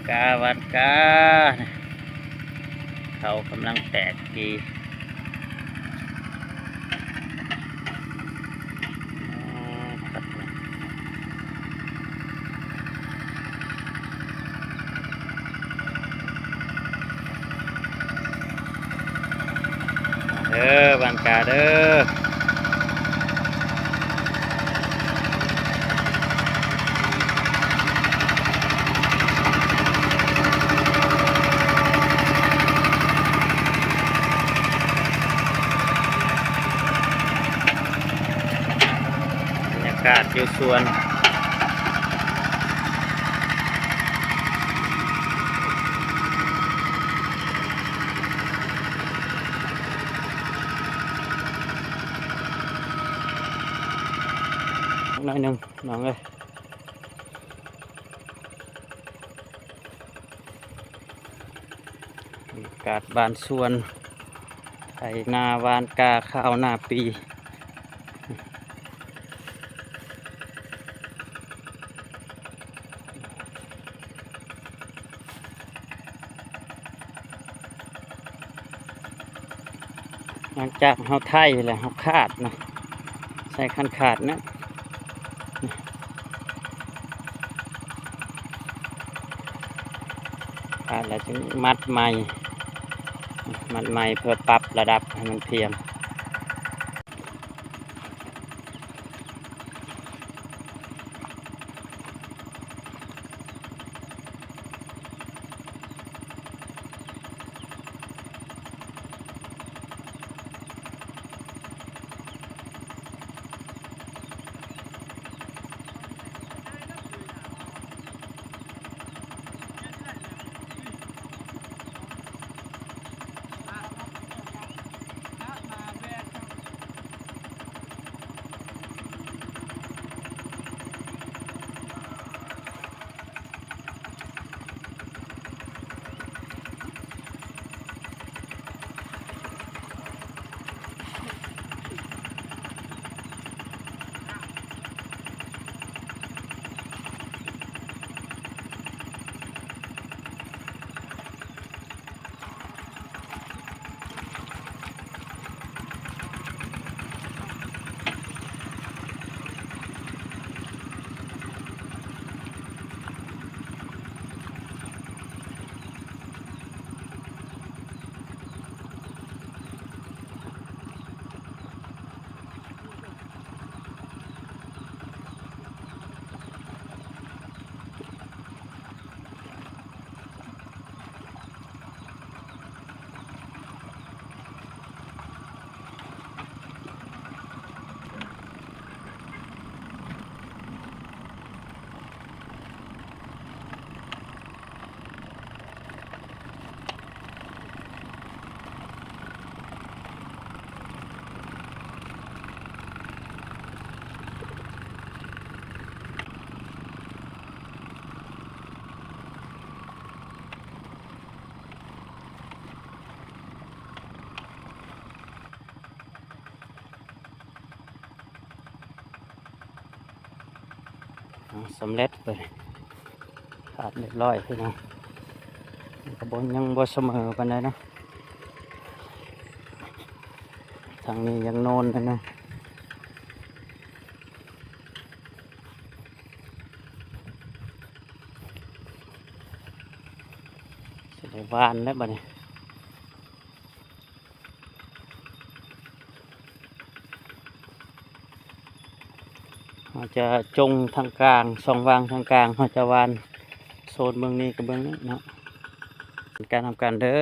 กาวัดกาเขากำลังแตกดีเด้อบันกาเด้อบรรยากาศอยู่สวนหน่อยหนึ่งน้องเลยบรรยากาศบ้านสวนไถนาวานกาข้าวหน้าปีหลังจากเขาไถแล้วเขาขาดนะใส่คันขาดนะขาดแล้วจึงมัดใหม่เพื่อปรับระดับให้มันเพียงสำเร็จไปขาดเรียบร้อยพี่น้องกระบวนยังบ่เสมอกันเลยนะทางนี้ยังโน่นเลยนะเสด็จวานแล้วบัดนี้เราจะจงทางกลางสองวางทางกลางเราจะวานโซนเมืองนี้กับเมืองนี้นะการทำการเด้อ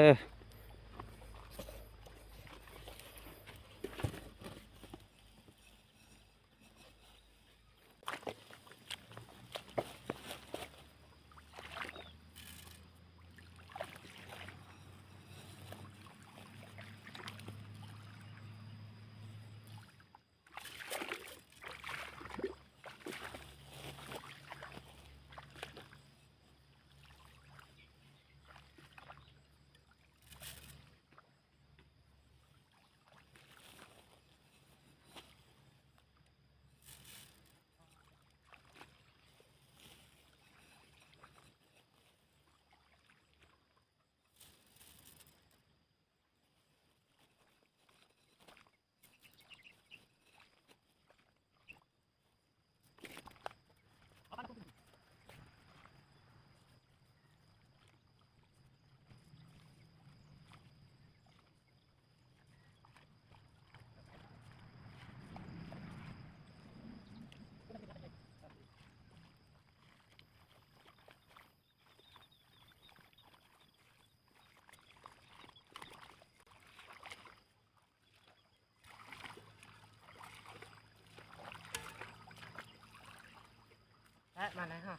มาแล้วฮะ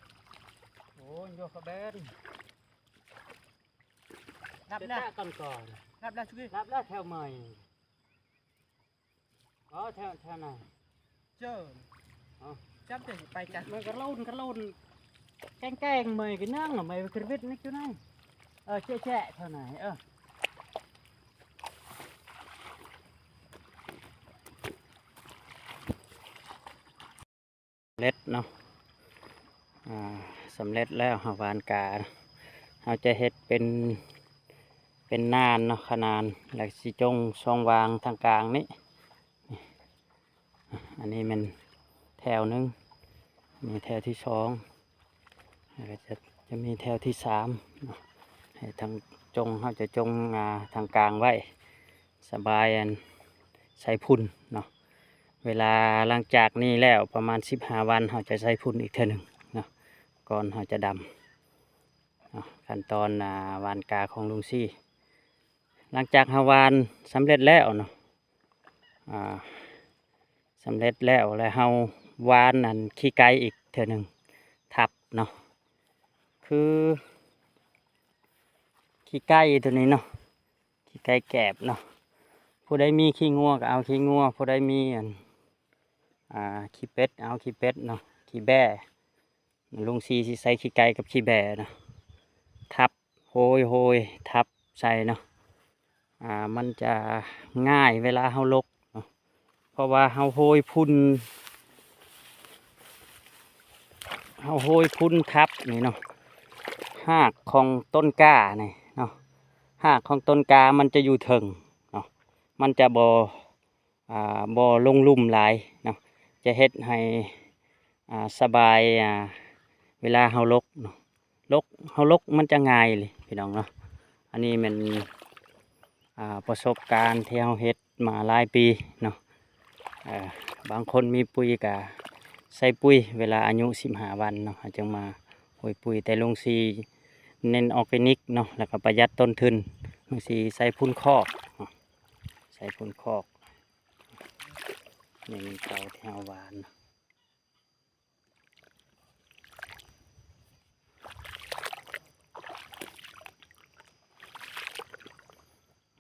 โอ้ยโยกกระเบน รับ จะ แล้ว แตะก่อน รับแล้วช่วย รับแล้วแถวใหม่อ๋อแถวไหน เจอ อ๋อ จับเดี๋ยวไปจ้ะ มันกระลุ่นแกงใหม่ก็นั่งใหม่กระวิดนี่จุนั่นแช่เท่าไหนเล็ดเนาะสำเร็จแล้วหาวานกาเราจะเฮ็ดเป็นนานเนาะขนานหลักสิจงช่องวางทางกลางนี้อันนี้มันแถวหนึงมีแถวที่สองแล้วก็จะมีแถวที่สามเนาะให้ทางจงเขาจะจงทางกลางไว้สบายอันใส่พุ่นเนาะเวลาหลังจากนี้แล้วประมาณ15 วันเขาจะใส่พุ่นอีกเท่านึงเนาะก่อนเขาจะดำเนาะขั้นตอนวานกาของลุงซี่หลังจากเขาวานสำเร็จแล้วเนาะสำเร็จแล้วเฮาวานนั่นขี้ไก่อีกเท่านึงทับเนาะคือขี้ไก่ตัวนี้เนาะขี้ไก่แกบเนาะผู้ใดมีขี้งัวก็เอาขี้งัวผู้ใดมีขี้เป็ดเอาขี้เป็ดเนาะขี้แบ่ลุงซีสิใส่ขี้ไก่กับขี้แบ่เนาะทับโหยทับใส่เนาะมันจะง่ายเวลาเฮาลกเนาะเพราะว่าเฮาโหยพุ่นทับนี่เนาะหากของต้นกล้านี่เนาะหากของต้นกามันจะอยู่ถึงเนาะมันจะบ่ลงลุ่มหลายเนาะจะเฮ็ดให้สบายเวลาเฮาลกเนาะเฮาลกมันจะง่ายเลยพี่น้องเนาะอันนี้มันประสบการณ์ที่เฮาเฮ็ดมาหลายปีเนาะบางคนมีปุ๋ยกะใส่ปุ๋ยเวลาอายุ15 วันเนาะจึงมาโหยปุ๋ยแต่ลุงซีเน้นออร์แกนิกเนาะแล้วก็ประหยัดต้นทุนลุงซีใส่พุ่นคอกเนาะใส่พุ่นคอกนี่มันเตาที่เฮาหวานเนาะ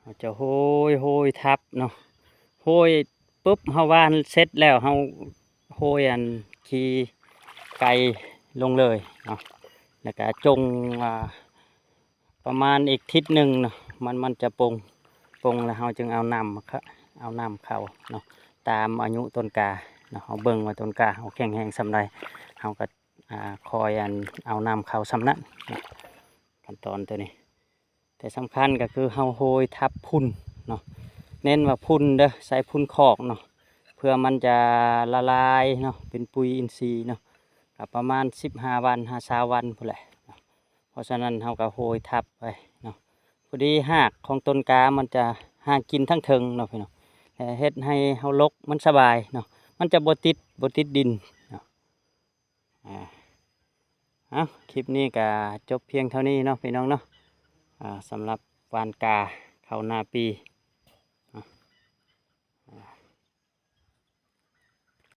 เราจะโหยทับเนาะโหยปุ๊บเฮาวานเสร็จแล้วเฮาโหยขี้ไก่ลงเลยเนาะแล้วก็จงประมาณอีกทิศหนึ่งเนาะมันจะปงแล้วเราจึงเอาน้ำเข้าเนาะตามอายุต้นกาเนาะเอาเบิ่งว่าต้นกาเอาแข็งแรงสำไรเราก็คอยเอาน้ำเข้าสำนั้นนะขั้นตอนตัวนี้แต่สำคัญก็คือเฮาโหยทับพุ่นเนาะเน้นว่าพุ่นเด้อใส่พุ่นคอกเนาะเพื่อมันจะละลายเนาะเป็นปุ๋ยอินทรีย์เนาะกับประมาณ15 วัน20 วันพอแหละเพราะฉะนั้นเราก็โหยทับไปเนาะพอดีหากของต้นกามันจะหากินทั้งเทิงเนาะพี่น้องเฮ็ดให้เฮาลกมันสบายเนาะมันจะบ่ติดดินเนาะคลิปนี้ก็จบเพียงเท่านี้เนาะพี่น้องเนาะสำหรับวานกาเข้าหน้าปี